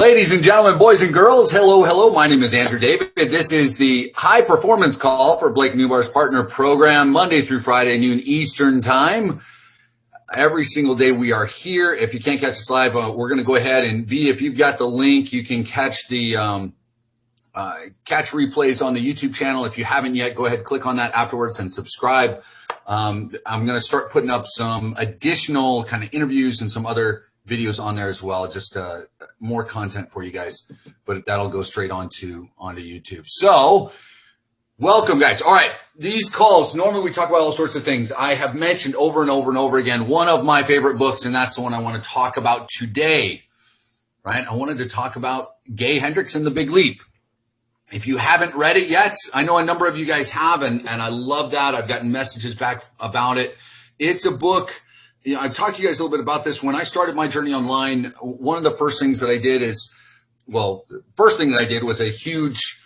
Ladies and gentlemen, boys and girls, hello, hello. My name is Andrew David. This is the High Performance Call for Blake Newbar's Partner Program, Monday through Friday, noon Eastern Time. Every single day we are here. If you can't catch us live, we're going to go ahead and if you've got the link, you can catch the catch replays on the YouTube channel. If you haven't yet, go ahead, click on that afterwards and subscribe. I'm going to start putting up some additional kind of interviews and some other videos on there as well, just more content for you guys, but that'll go straight onto YouTube. So welcome, guys. All right, these calls, normally we talk about all sorts of things. I have mentioned over and over and over again one of my favorite books, and that's the one I want to talk about today, right? I wanted to talk about Gay Hendricks and the Big Leap. If you haven't read it yet, I know a number of you guys have, and I love that. I've gotten messages back about it. It's a book. You know, I've talked to you guys a little bit about this. When I started my journey online, one of the first things that I did first thing that I did was a huge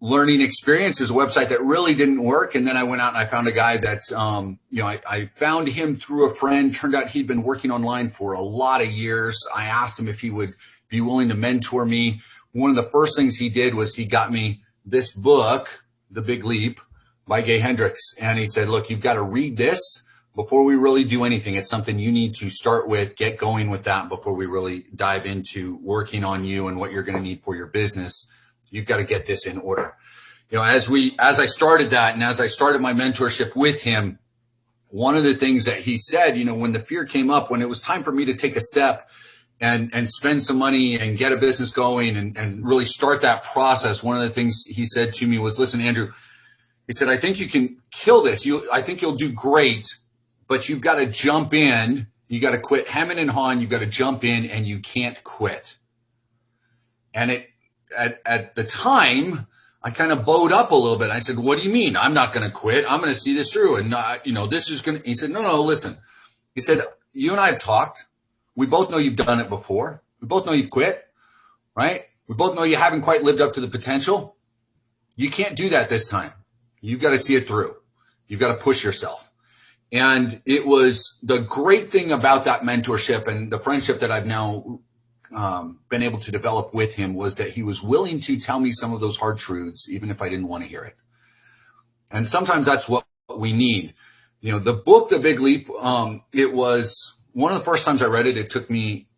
learning experience. Is a website that really didn't work. And then I went out and I found a guy that's, I found him through a friend. Turned out he'd been working online for a lot of years. I asked him if he would be willing to mentor me. One of the first things he did was he got me this book, The Big Leap by Gay Hendricks. And he said, look, you've got to read this before we really do anything. It's something you need to start with, get going with that before we really dive into working on you and what you're going to need for your business. You've got to get this in order. You know, as I started that and as I started my mentorship with him, one of the things that he said, you know, when the fear came up, when it was time for me to take a step and spend some money and get a business going and really start that process, one of the things he said to me was, listen, Andrew, he said, I think you can kill this. I think you'll do great. But you've got to jump in. You got to quit hemming and hawing. You've got to jump in, and you can't quit. And at the time, I kind of bowed up a little bit. I said, "What do you mean? I'm not going to quit. I'm going to see this through." And this is going to. He said, "No, listen." He said, "You and I have talked. We both know you've done it before. We both know you've quit, right? We both know you haven't quite lived up to the potential. You can't do that this time. You've got to see it through. You've got to push yourself." And it was the great thing about that mentorship and the friendship that I've now been able to develop with him was that he was willing to tell me some of those hard truths, even if I didn't want to hear it. And sometimes that's what we need. You know, the book, The Big Leap, it was one of the first times I read it. It took me,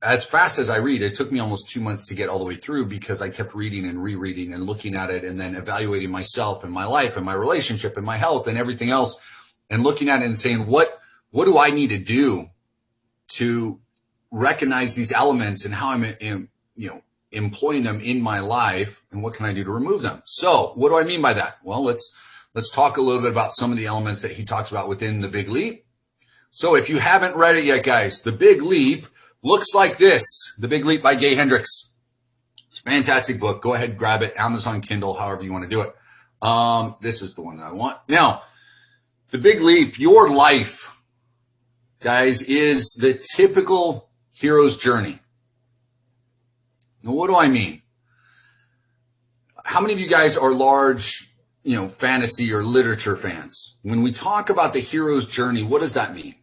as fast as I read, it took me almost 2 months to get all the way through because I kept reading and rereading and looking at it and then evaluating myself and my life and my relationship and my health and everything else. And looking at it and saying, what do I need to do to recognize these elements and how I'm, employing them in my life, and what can I do to remove them? So what do I mean by that? Well, let's talk a little bit about some of the elements that he talks about within The Big Leap. So if you haven't read it yet, guys, The Big Leap looks like this. The Big Leap by Gay Hendricks. It's a fantastic book. Go ahead, grab it. Amazon Kindle, however you want to do it. This is the one that I want. Now, The Big Leap, your life, guys, is the typical hero's journey. Now, what do I mean? How many of you guys are large, fantasy or literature fans? When we talk about the hero's journey, what does that mean?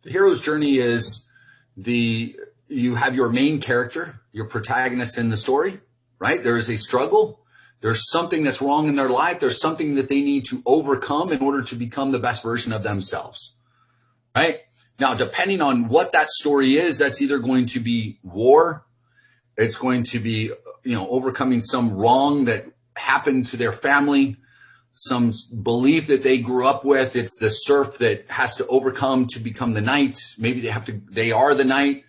The hero's journey is you have your main character, your protagonist in the story, right? There is a struggle. There's something that's wrong in their life. There's something that they need to overcome in order to become the best version of themselves, right? Now, depending on what that story is, that's either going to be war. It's going to be, overcoming some wrong that happened to their family, some belief that they grew up with. It's the serf that has to overcome to become the knight. Maybe they are the knight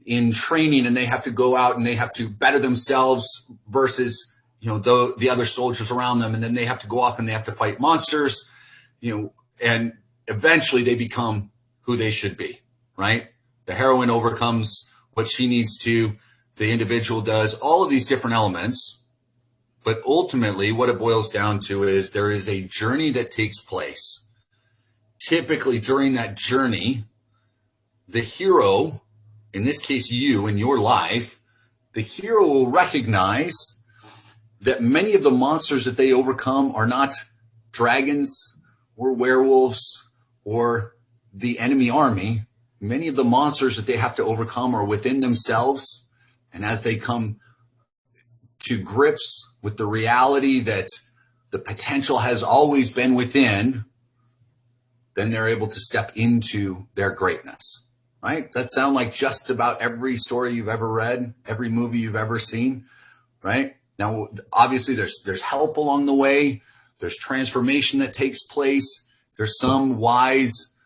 in training and they have to go out and they have to better themselves versus the other soldiers around them, and then they have to go off and they have to fight monsters, and eventually they become who they should be, right? The heroine overcomes what she needs to, the individual does, all of these different elements. But ultimately, what it boils down to is there is a journey that takes place. Typically, during that journey, the hero, in this case you in your life, the hero will recognize that many of the monsters that they overcome are not dragons or werewolves or the enemy army. many of the monsters that they have to overcome are within themselves. And as they come to grips with the reality that the potential has always been within, then they're able to step into their greatness, right? That sound like just about every story you've ever read, every movie you've ever seen, right? Now, obviously there's help along the way. There's transformation that takes place. There's some wise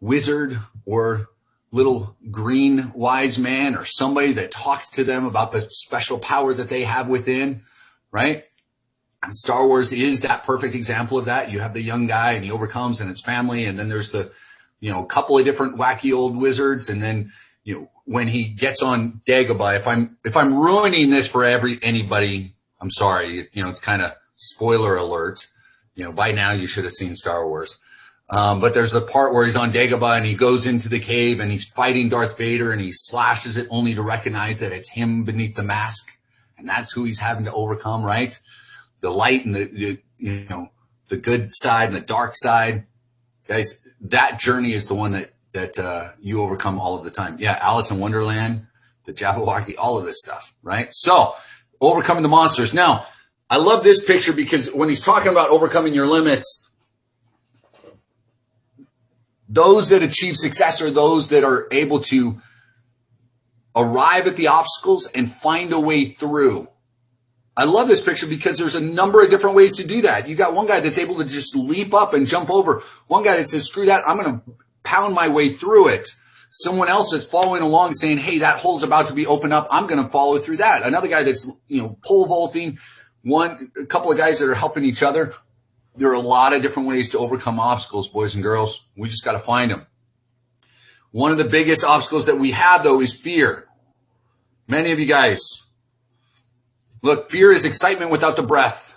wizard or little green wise man or somebody that talks to them about the special power that they have within, right? And Star Wars is that perfect example of that. You have the young guy and he overcomes and it's family. And then there's the, couple of different wacky old wizards. And then, when he gets on Dagobah, if I'm ruining this for anybody, I'm sorry. It's kind of spoiler alert. By now you should have seen Star Wars. But there's the part where he's on Dagobah and he goes into the cave and he's fighting Darth Vader and he slashes it only to recognize that it's him beneath the mask. And that's who he's having to overcome, right? The light and the good side and the dark side. Guys, that journey is the one that you overcome all of the time. Yeah, Alice in Wonderland, the Jabberwocky, all of this stuff, right? So, overcoming the monsters. Now, I love this picture because when he's talking about overcoming your limits, those that achieve success are those that are able to arrive at the obstacles and find a way through. I love this picture because there's a number of different ways to do that. You got one guy that's able to just leap up and jump over. One guy that says, screw that, I'm going to pound my way through it. Someone else that's following along saying, hey, that hole's about to be opened up. I'm going to follow through that. Another guy that's, pole vaulting. A couple of guys that are helping each other. There are a lot of different ways to overcome obstacles, boys and girls. We just got to find them. One of the biggest obstacles that we have, though, is fear. Many of you guys, look, fear is excitement without the breath.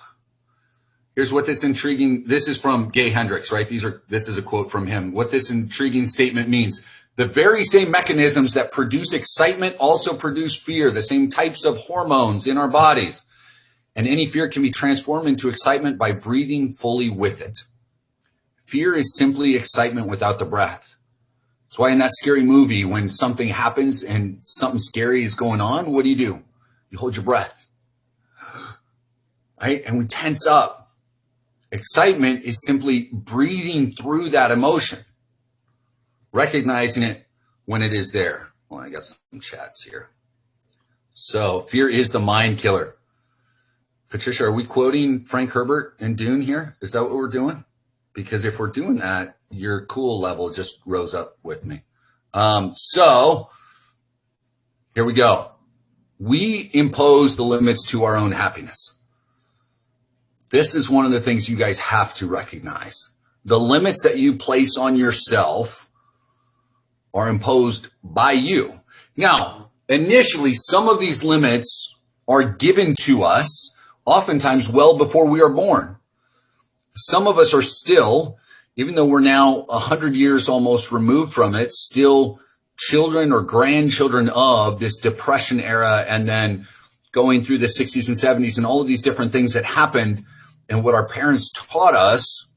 Here's what this is from Gay Hendricks, right? This is a quote from him. What this intriguing statement means. The very same mechanisms that produce excitement also produce fear, the same types of hormones in our bodies. And any fear can be transformed into excitement by breathing fully with it. Fear is simply excitement without the breath. That's why in that scary movie, when something happens and something scary is going on, what do? You hold your breath, right? And we tense up. Excitement is simply breathing through that emotion, recognizing it when it is there. Well, I got some chats here. So fear is the mind killer. Patricia, are we quoting Frank Herbert and Dune here? Is that what we're doing? Because if we're doing that, your cool level just rose up with me. So here we go. We impose the limits to our own happiness. This is one of the things you guys have to recognize. The limits that you place on yourself are imposed by you. Now, initially, some of these limits are given to us oftentimes well before we are born. Some of us are still, even though we're now 100 years almost removed from it, still children or grandchildren of this Depression era and then going through the 60s and 70s and all of these different things that happened and what our parents taught us.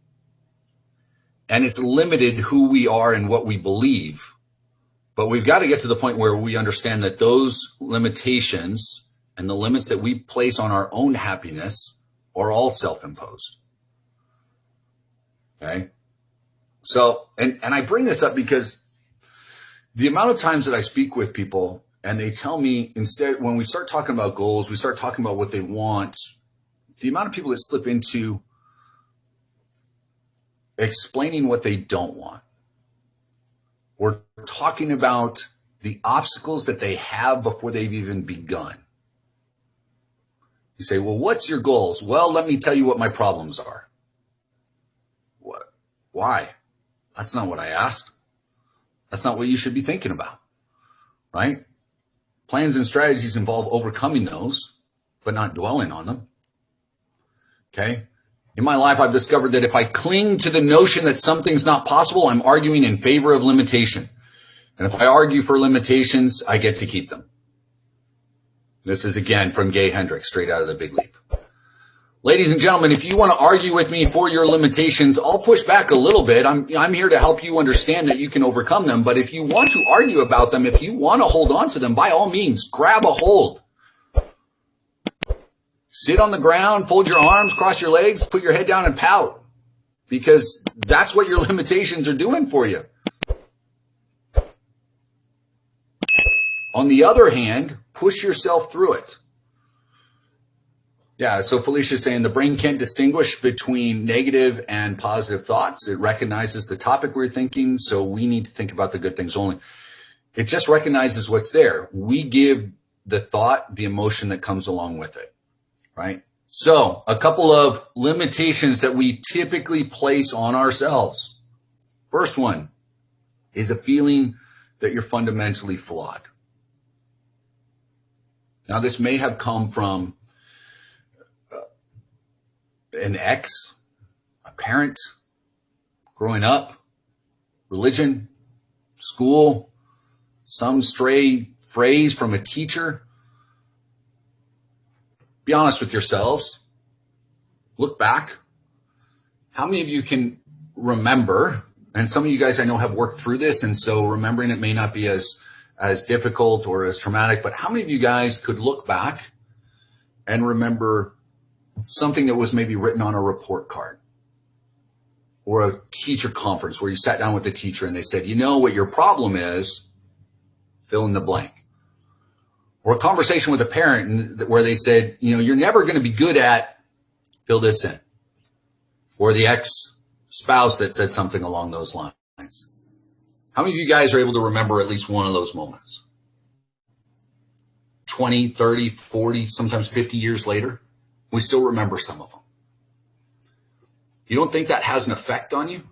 And it's limited who we are and what we believe. But we've got to get to the point where we understand that those limitations and the limits that we place on our own happiness are all self-imposed. Okay? So, and I bring this up because the amount of times that I speak with people and they tell me instead, when we start talking about goals, we start talking about what they want, the amount of people that slip into explaining what they don't want. We're talking about the obstacles that they have before they've even begun. You say, well, what's your goals? Well, let me tell you what my problems are. What? Why? That's not what I asked. That's not what you should be thinking about, right? Plans and strategies involve overcoming those, but not dwelling on them. Okay? In my life, I've discovered that if I cling to the notion that something's not possible, I'm arguing in favor of limitation. And if I argue for limitations, I get to keep them. This is again from Gay Hendricks, straight out of The Big Leap. Ladies and gentlemen, if you want to argue with me for your limitations, I'll push back a little bit. I'm here to help you understand that you can overcome them. But if you want to argue about them, if you want to hold on to them, by all means, grab a hold. Sit on the ground, fold your arms, cross your legs, put your head down and pout. Because that's what your limitations are doing for you. On the other hand, push yourself through it. Yeah, so Felicia's saying the brain can't distinguish between negative and positive thoughts. It recognizes the topic we're thinking, so we need to think about the good things only. It just recognizes what's there. We give the thought the emotion that comes along with it, right? So a couple of limitations that we typically place on ourselves. First one is a feeling that you're fundamentally flawed. Now, this may have come from an ex, a parent, growing up, religion, school, some stray phrase from a teacher. Be honest with yourselves. Look back. How many of you can remember, and some of you guys I know have worked through this, and so remembering it may not be as difficult or as traumatic, but how many of you guys could look back and remember something that was maybe written on a report card or a teacher conference where you sat down with the teacher and they said, you know what your problem is, fill in the blank. Or a conversation with a parent where they said, you know, you're never going to be good at, fill this in. Or the ex-spouse that said something along those lines. How many of you guys are able to remember at least one of those moments? 20, 30, 40, sometimes 50 years later, we still remember some of them. You don't think that has an effect on you?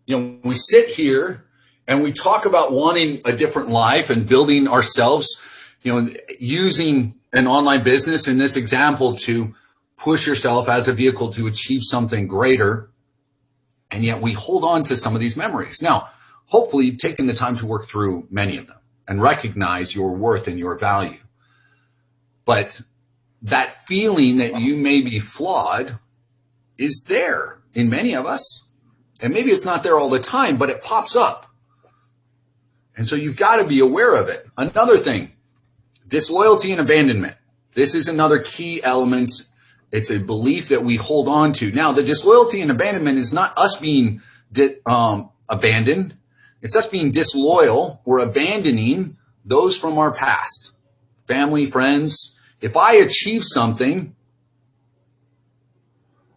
You know, we sit here and we talk about wanting a different life and building ourselves, you know, using an online business in this example to push yourself as a vehicle to achieve something greater. And yet we hold on to some of these memories. Now, hopefully you've taken the time to work through many of them and recognize your worth and your value. But that feeling that you may be flawed is there in many of us. And maybe it's not there all the time, but it pops up. And so you've got to be aware of it. Another thing, disloyalty and abandonment. This is another key element. It's a belief that we hold on to. Now, the disloyalty and abandonment is not us being abandoned. It's us being disloyal. We're abandoning those from our past, family, friends. If I achieve something,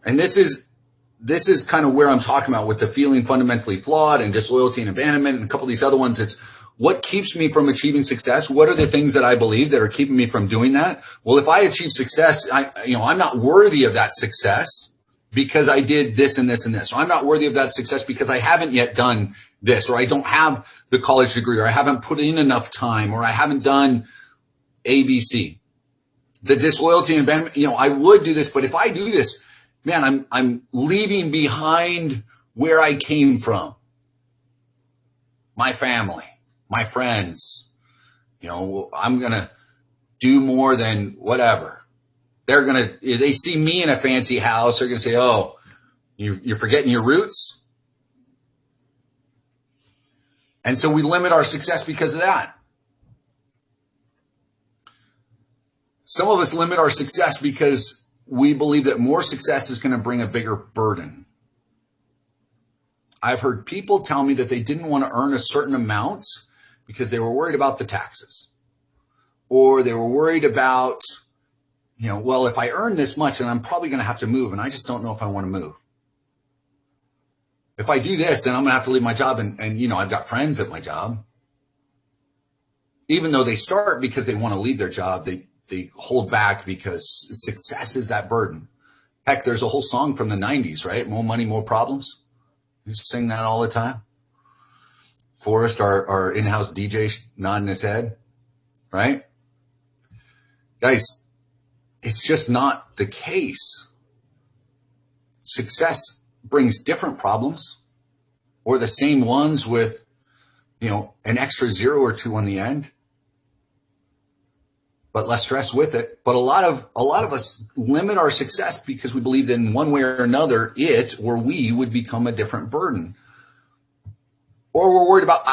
and this is kind of where I'm talking about with the feeling fundamentally flawed and disloyalty and abandonment and a couple of these other ones, it's what keeps me from achieving success? What are the things that I believe that are keeping me from doing that? Well, if I achieve success, I'm not worthy of that success because I did this and this and this. Or I'm not worthy of that success because I haven't yet done this, or I don't have the college degree, or I haven't put in enough time, or I haven't done ABC. The disloyalty and abandonment, I would do this, but if I do this, man, I'm leaving behind where I came from. My family, my friends, I'm going to do more than whatever. They see me in a fancy house. They're going to say, oh, you're forgetting your roots. And so we limit our success because of that. Some of us limit our success because we believe that more success is going to bring a bigger burden. I've heard people tell me that they didn't want to earn a certain amount because they were worried about the taxes. Or they were worried about, well, if I earn this much, then I'm probably going to have to move, and I just don't know if I want to move. If I do this, then I'm going to have to leave my job, and I've got friends at my job. Even though they start because they want to leave their job, they hold back because success is that burden. Heck, there's a whole song from the 90s, right? More money, more problems. We sing that all the time. Forrest, our in-house DJ, nodding his head, right? Guys, it's just not the case. Success brings different problems, or the same ones with, an extra zero or two on the end. but less stress with it. But a lot of us limit our success because we believe that in one way or another, it or we would become a different burden. Or we're worried about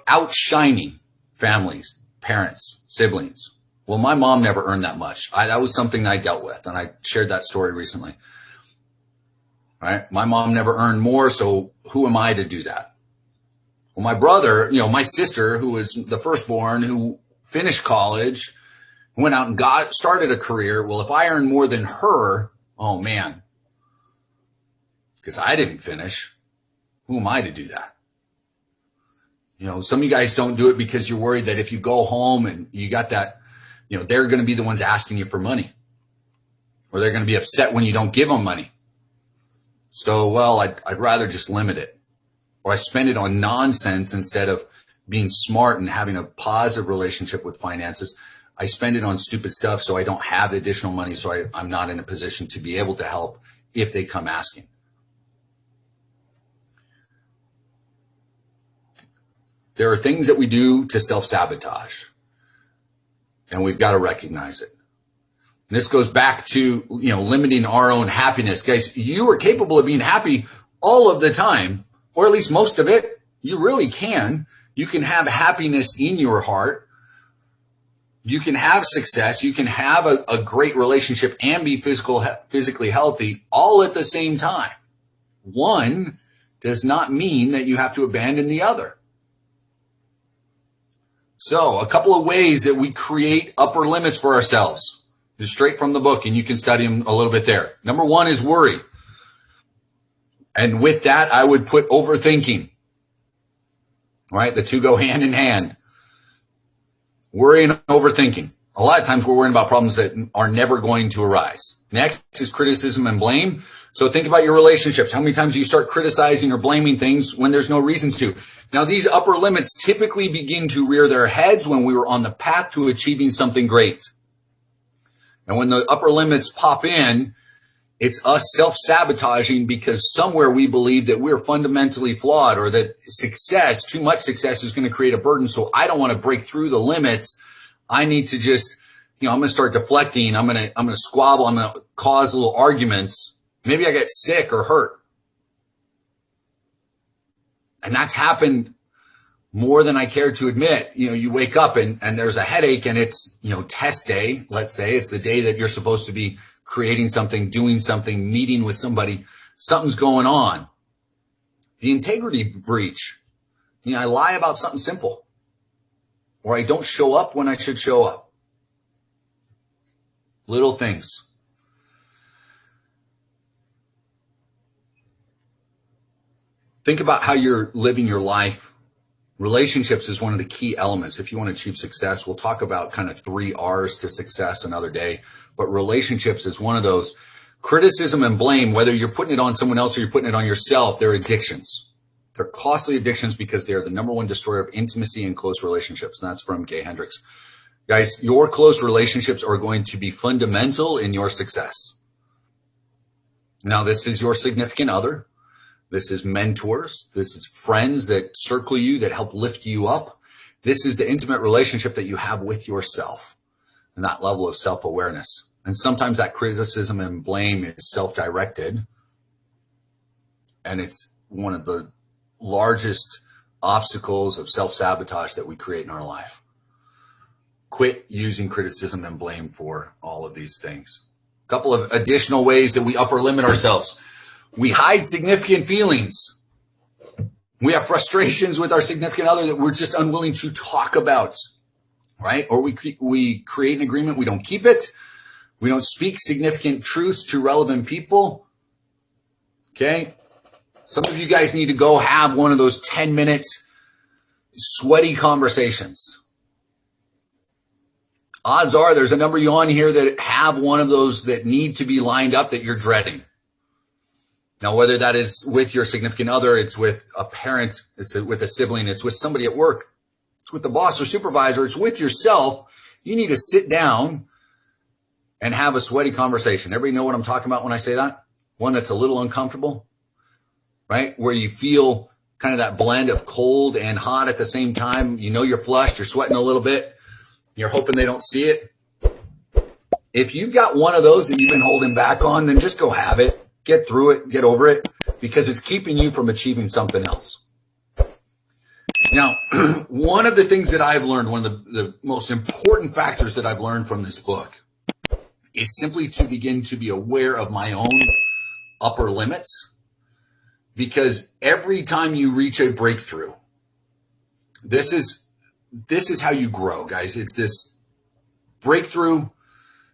outshining families, parents, siblings. Well, my mom never earned that much. That was something I dealt with, and I shared that story recently. Right? My mom never earned more, so who am I to do that? Well, my brother, my sister, who was the firstborn, who finished college, went out and started a career. Well, if I earn more than her, oh man, because I didn't finish, who am I to do that? Some of you guys don't do it because you're worried that if you go home and you got that, they're going to be the ones asking you for money, or they're going to be upset when you don't give them money. So, well, I'd rather just limit it, or I spend it on nonsense instead of being smart and having a positive relationship with finances. I spend it on stupid stuff so I don't have additional money, so I'm not in a position to be able to help if they come asking. There are things that we do to self-sabotage, and we've got to recognize it. And this goes back to, limiting our own happiness. Guys, you are capable of being happy all of the time, or at least most of it. You really can. You can have happiness in your heart. You can have success. You can have a great relationship and be physically healthy all at the same time. One does not mean that you have to abandon the other. So a couple of ways that we create upper limits for ourselves is straight from the book, and you can study them a little bit there. Number one is worry. And with that, I would put overthinking. Right? The two go hand in hand. Worry and overthinking. A lot of times we're worrying about problems that are never going to arise. Next is criticism and blame. So think about your relationships. How many times do you start criticizing or blaming things when there's no reason to? Now, these upper limits typically begin to rear their heads when we were on the path to achieving something great. And when the upper limits pop in, it's us self-sabotaging because somewhere we believe that we're fundamentally flawed, or that success, too much success, is going to create a burden. So I don't want to break through the limits. I need to just, I'm going to start deflecting. I'm going to squabble. I'm going to cause little arguments. Maybe I get sick or hurt. And that's happened more than I care to admit. You wake up and there's a headache, and it's, test day. Let's say it's the day that you're supposed to be creating something, doing something, meeting with somebody. Something's going on. The integrity breach. I lie about something simple, or I don't show up when I should show up. Little things. Think about how you're living your life. Relationships is one of the key elements. If you want to achieve success, we'll talk about kind of 3 R's to success another day. But relationships is one of those. Criticism and blame, whether you're putting it on someone else or you're putting it on yourself, they're addictions. They're costly addictions because they're the number one destroyer of intimacy and close relationships. And that's from Gay Hendricks. Guys, your close relationships are going to be fundamental in your success. Now, this is your significant other. This is mentors. This is friends that circle you, that help lift you up. This is the intimate relationship that you have with yourself and that level of self-awareness. And sometimes that criticism and blame is self-directed. And it's one of the largest obstacles of self-sabotage that we create in our life. Quit using criticism and blame for all of these things. A couple of additional ways that we upper limit ourselves. We hide significant feelings. We have frustrations with our significant other that we're just unwilling to talk about, right? Or we create an agreement, we don't keep it. We don't speak significant truths to relevant people. Okay? Some of you guys need to go have one of those 10-minute sweaty conversations. Odds are there's a number of you on here that have one of those that need to be lined up that you're dreading. Now, whether that is with your significant other, it's with a parent, it's with a sibling, it's with somebody at work, it's with the boss or supervisor, it's with yourself, you need to sit down and have a sweaty conversation. Everybody know what I'm talking about when I say that? One that's a little uncomfortable, right? Where you feel kind of that blend of cold and hot at the same time. You know you're flushed, you're sweating a little bit, you're hoping they don't see it. If you've got one of those that you've been holding back on, then just go have it, get through it, get over it, because it's keeping you from achieving something else. Now, one of the things that I've learned, one of the most important factors that I've learned from this book is simply to begin to be aware of my own upper limits, because every time you reach a breakthrough, this is how you grow, guys. It's this breakthrough,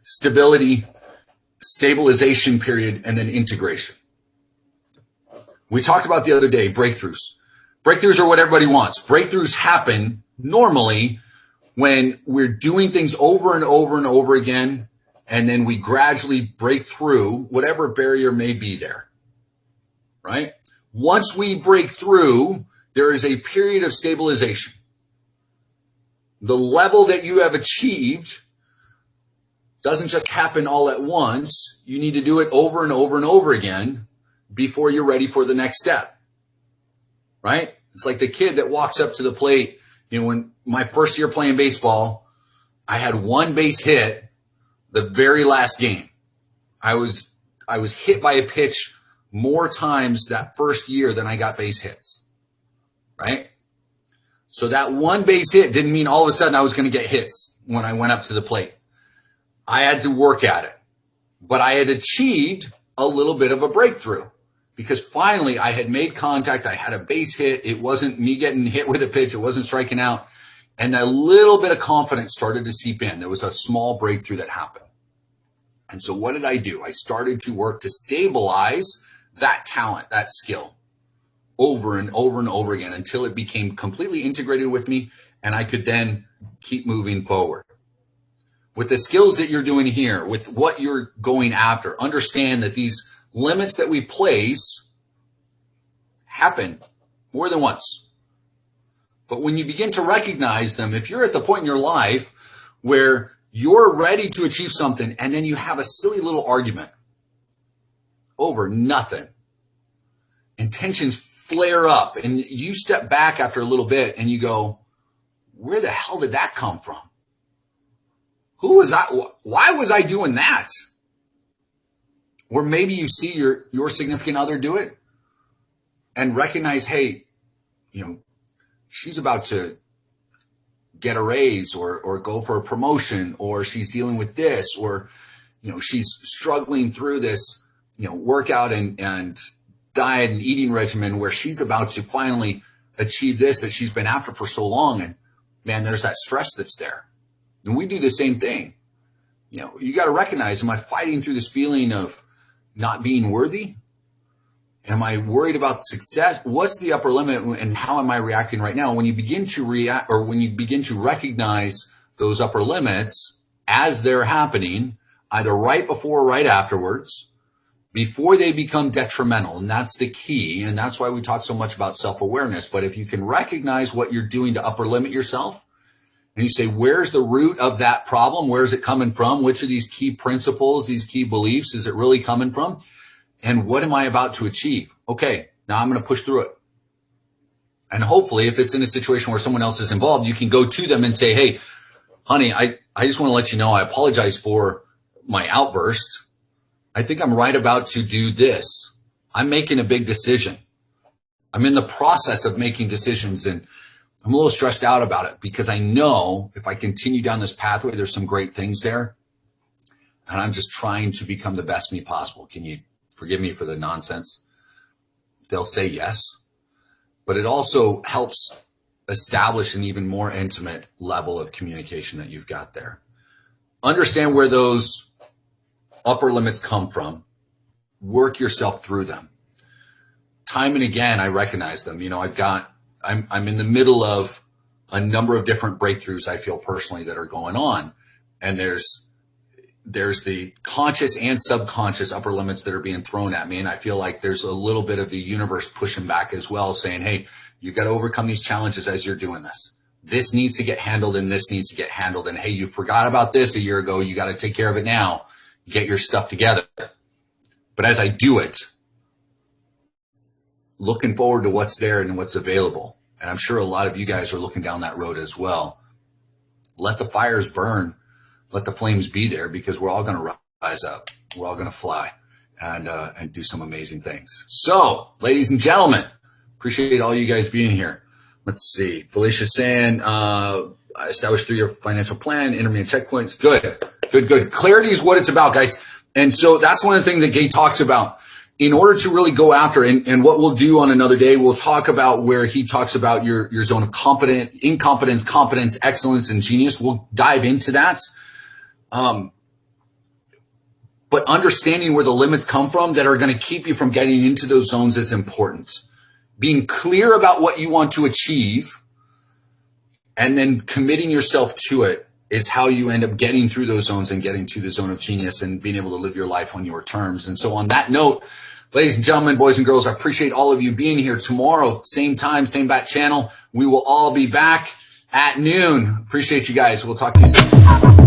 stability, stabilization period, and then integration. We talked about the other day, breakthroughs. Breakthroughs are what everybody wants. Breakthroughs happen normally when we're doing things over and over and over again, and then we gradually break through whatever barrier may be there, right? Once we break through, there is a period of stabilization. The level that you have achieved doesn't just happen all at once. You need to do it over and over and over again before you're ready for the next step, right? It's like the kid that walks up to the plate. You know, when my first year playing baseball, I had one base hit the very last game. I was hit by a pitch more times that first year than I got base hits, right? So that one base hit didn't mean all of a sudden I was going to get hits when I went up to the plate. I had to work at it, but I had achieved a little bit of a breakthrough because finally I had made contact. I had a base hit. It wasn't me getting hit with a pitch. It wasn't striking out. And a little bit of confidence started to seep in. There was a small breakthrough that happened. And so what did I do? I started to work to stabilize that talent, that skill, over and over and over again until it became completely integrated with me and I could then keep moving forward. With the skills that you're doing here, with what you're going after, understand that these limits that we place happen more than once. But when you begin to recognize them, if you're at the point in your life where you're ready to achieve something and then you have a silly little argument over nothing, and tensions flare up and you step back after a little bit and you go, where the hell did that come from? Who was I? Why was I doing that? Or maybe you see your significant other do it and recognize, hey, you know, she's about to get a raise or go for a promotion, or she's dealing with this, or, you know, she's struggling through this, you know, workout and diet and eating regimen where she's about to finally achieve this that she's been after for so long. And man, there's that stress that's there. And we do the same thing. You know, you got to recognize, am I fighting through this feeling of not being worthy? Am I worried about success? What's the upper limit and how am I reacting right now? When you begin to react, or when you begin to recognize those upper limits as they're happening, either right before or right afterwards, before they become detrimental. And that's the key. And that's why we talk so much about self-awareness. But if you can recognize what you're doing to upper limit yourself, and you say, where's the root of that problem? Where's it coming from? Which of these key principles, these key beliefs is it really coming from? And what am I about to achieve? Okay, now I'm going to push through it. And hopefully, if it's in a situation where someone else is involved, you can go to them and say, hey, honey, I just want to let you know, I apologize for my outburst. I think I'm right about to do this. I'm making a big decision. I'm in the process of making decisions, and I'm a little stressed out about it because I know if I continue down this pathway, there's some great things there. And I'm just trying to become the best me possible. Can you forgive me for the nonsense? They'll say yes. But it also helps establish an even more intimate level of communication that you've got there. Understand where those upper limits come from. Work yourself through them. Time and again, I recognize them. You know, I'm in the middle of a number of different breakthroughs I feel personally that are going on. And there's the conscious and subconscious upper limits that are being thrown at me. And I feel like there's a little bit of the universe pushing back as well, saying, hey, you've got to overcome these challenges as you're doing this. This needs to get handled and this needs to get handled. And hey, you forgot about this a year ago. You got to take care of it now. Get your stuff together. But as I do it, looking forward to what's there and what's available. And I'm sure a lot of you guys are looking down that road as well. Let the fires burn. let the flames be there, because we're all going to rise up. We're all going to fly and do some amazing things. So, ladies and gentlemen, appreciate all you guys being here. Let's see. Felicia saying, I established 3-year financial plan, intermittent checkpoints. Good. Clarity is what it's about, guys. And so that's one of the things that Gay talks about. In order to really go after, and what we'll do on another day, we'll talk about where he talks about your zone of incompetence, competence, excellence, and genius. We'll dive into that. But understanding where the limits come from that are going to keep you from getting into those zones is important. Being clear about what you want to achieve and then committing yourself to it is how you end up getting through those zones and getting to the zone of genius and being able to live your life on your terms. And so on that note, ladies and gentlemen, boys and girls, I appreciate all of you being here. Tomorrow, same time, same bat channel. We will all be back at noon. Appreciate you guys. We'll talk to you soon.